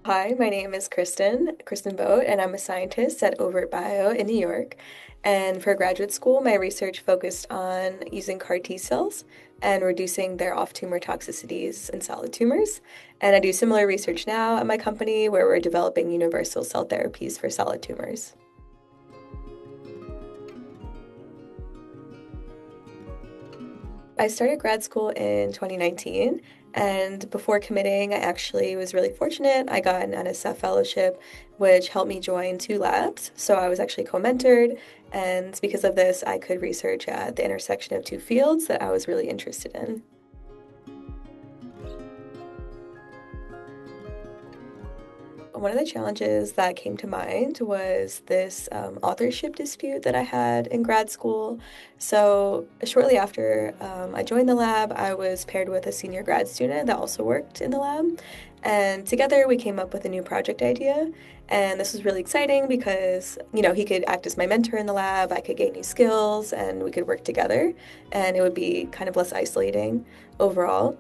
Hi, my name is Kristen Vogt, and I'm a scientist at OverT Bio in New York. And for graduate school, my research focused on using CAR T cells and reducing their off-tumor toxicities in solid tumors. And I do similar research now at my company where we're developing universal cell therapies for solid tumors. I started grad school in 2019, and before committing, I actually was really fortunate. I got an NSF fellowship, which helped me join two labs. So I was actually co-mentored, and because of this, I could research at the intersection of two fields that I was really interested in. One of the challenges that came to mind was this authorship dispute that I had in grad school. So, shortly after I joined the lab, I was paired with a senior grad student that also worked in the lab. And together we came up with a new project idea. And this was really exciting because, he could act as my mentor in the lab, I could gain new skills, and we could work together. And it would be kind of less isolating overall.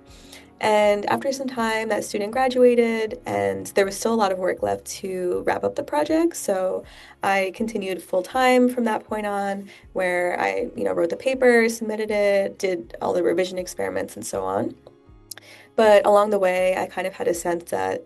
And after some time, that student graduated, and there was still a lot of work left to wrap up the project. So I continued full time from that point on, where I, wrote the paper, submitted it, did all the revision experiments, and so on. But along the way, I kind of had a sense that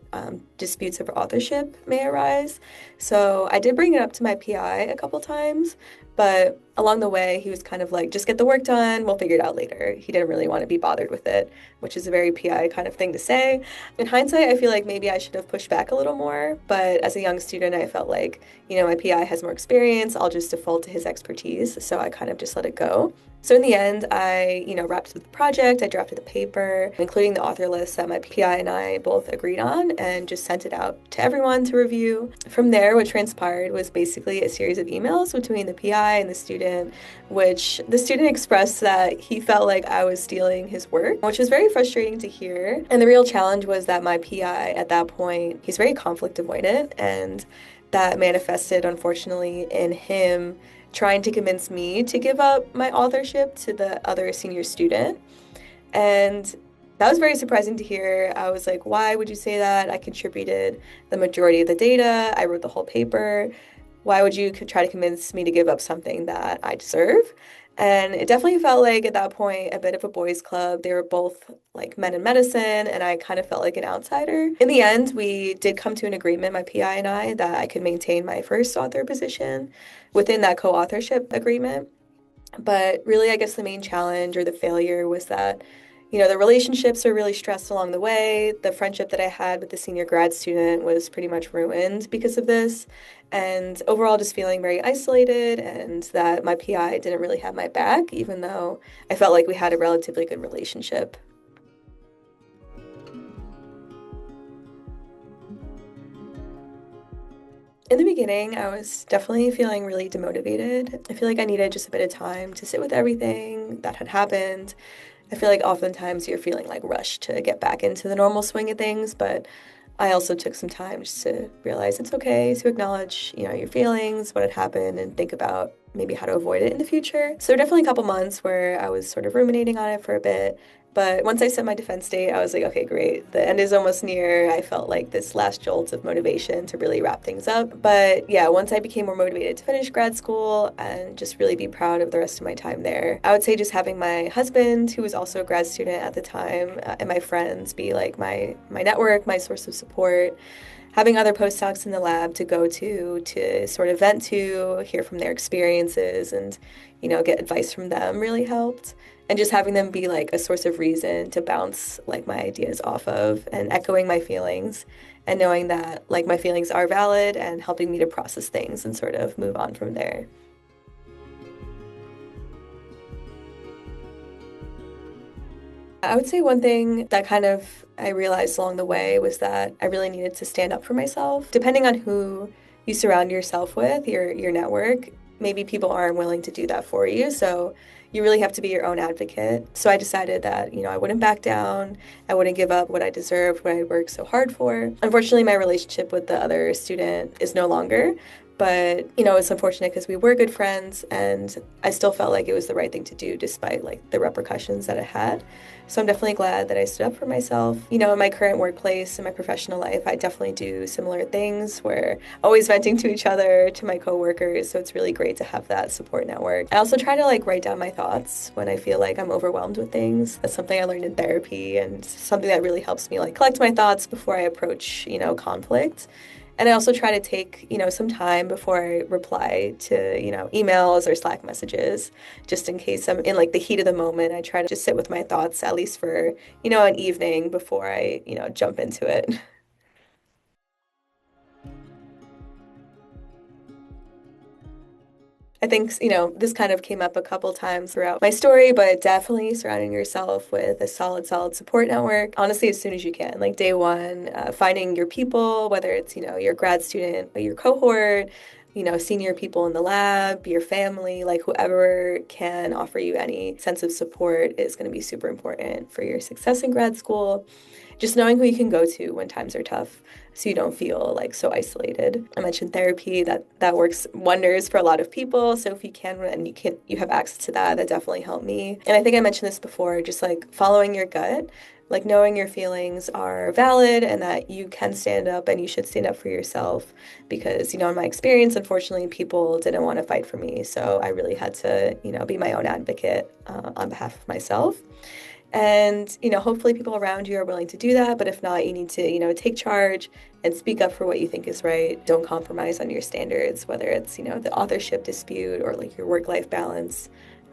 disputes over authorship may arise. So I did bring it up to my PI a couple times, but along the way, he was kind of like, just get the work done, we'll figure it out later. He didn't really want to be bothered with it, which is a very PI kind of thing to say. In hindsight, I feel like maybe I should have pushed back a little more, but as a young student, I felt like, my PI has more experience, I'll just default to his expertise. So I kind of just let it go. So in the end, I, wrapped up the project, I drafted the paper, including the author list that my PI and I both agreed on, and just sent it out to everyone to review. From there, what transpired was basically a series of emails between the PI and the student, which the student expressed that he felt like I was stealing his work, which was very frustrating to hear. And the real challenge was that my PI at that point, he's very conflict avoidant, and that manifested, unfortunately, in him trying to convince me to give up my authorship to the other senior student. And that was very surprising to hear. I was like, why would you say that? I contributed the majority of the data, I wrote the whole paper. Why would you try to convince me to give up something that I deserve? And it definitely felt like at that point a bit of a boys' club. They were both like men in medicine, and I kind of felt like an outsider. In the end, we did come to an agreement, my PI and I, that I could maintain my first author position within that co-authorship agreement. But really, I guess the main challenge or the failure was that, the relationships were really stressed along the way. The friendship that I had with the senior grad student was pretty much ruined because of this. And overall, just feeling very isolated, and that my PI didn't really have my back, even though I felt like we had a relatively good relationship. In the beginning, I was definitely feeling really demotivated. I feel like I needed just a bit of time to sit with everything that had happened. I feel like oftentimes you're feeling like rushed to get back into the normal swing of things, but I also took some time just to realize it's okay to acknowledge, your feelings, what had happened, and think about maybe how to avoid it in the future. So there were definitely a couple months where I was sort of ruminating on it for a bit. But once I set my defense date, I was like, okay, great. The end is almost near. I felt like this last jolt of motivation to really wrap things up. But yeah, once I became more motivated to finish grad school and just really be proud of the rest of my time there, I would say just having my husband, who was also a grad student at the time, and my friends be like my network, my source of support. Having other postdocs in the lab to go to sort of vent to, hear from their experiences, and get advice from them really helped. And just having them be like a source of reason to bounce like my ideas off of, and echoing my feelings, and knowing that like my feelings are valid and helping me to process things and sort of move on from there. I would say one thing that kind of I realized along the way was that I really needed to stand up for myself. Depending on who you surround yourself with, your network, maybe people aren't willing to do that for you. So you really have to be your own advocate. So I decided that, I wouldn't back down. I wouldn't give up what I deserved, what I worked so hard for. Unfortunately, my relationship with the other student is no longer, But, it's unfortunate because we were good friends and I still felt like it was the right thing to do despite like the repercussions that it had. So I'm definitely glad that I stood up for myself. In my current workplace, in my professional life, I definitely do similar things where always venting to each other, to my coworkers. So it's really great to have that support network. I also try to like write down my thoughts when I feel like I'm overwhelmed with things. That's something I learned in therapy and something that really helps me like collect my thoughts before I approach, conflict. And I also try to take, some time before I reply to, emails or Slack messages, just in case I'm in like the heat of the moment. I try to just sit with my thoughts at least for, an evening before I, jump into it. I think, this kind of came up a couple times throughout my story, but definitely surrounding yourself with a solid support network. Honestly, as soon as you can, like day one, finding your people, whether it's, your grad student, your cohort, senior people in the lab, your family, like whoever can offer you any sense of support is going to be super important for your success in grad school. Just knowing who you can go to when times are tough so you don't feel like so isolated. I mentioned therapy that works wonders for a lot of people. So if you can and you have access to that, that definitely helped me. And I think I mentioned this before, just like following your gut, like knowing your feelings are valid and that you can stand up and you should stand up for yourself because, in my experience, unfortunately, people didn't want to fight for me. So I really had to, be my own advocate on behalf of myself. And, hopefully people around you are willing to do that. But if not, you need to, take charge and speak up for what you think is right. Don't compromise on your standards, whether it's, the authorship dispute or like your work-life balance.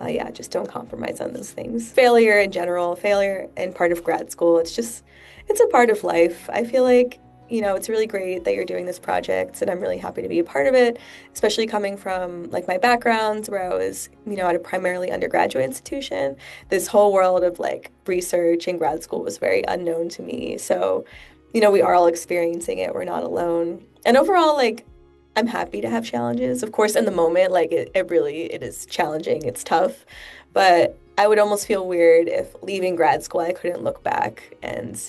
Yeah, just don't compromise on those things. Failure in general, failure and part of grad school, it's a part of life. I feel like, it's really great that you're doing this project and I'm really happy to be a part of it, especially coming from like my background where I was, at a primarily undergraduate institution. This whole world of like research and grad school was very unknown to me. So, we are all experiencing it. We're not alone. And overall, like, I'm happy to have challenges. Of course, in the moment, like it is challenging. It's tough. But I would almost feel weird if leaving grad school, I couldn't look back and,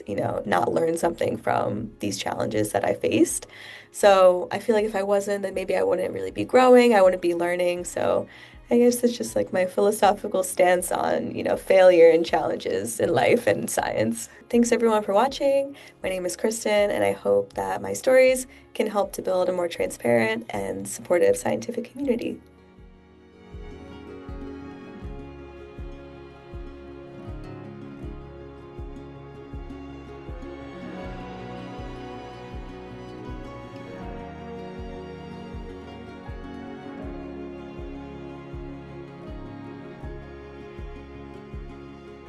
not learn something from these challenges that I faced. So I feel like if I wasn't, then maybe I wouldn't really be growing. I wouldn't be learning. So I guess it's just like my philosophical stance on, failure and challenges in life and science. Thanks everyone for watching. My name is Kristen, and I hope that my stories can help to build a more transparent and supportive scientific community.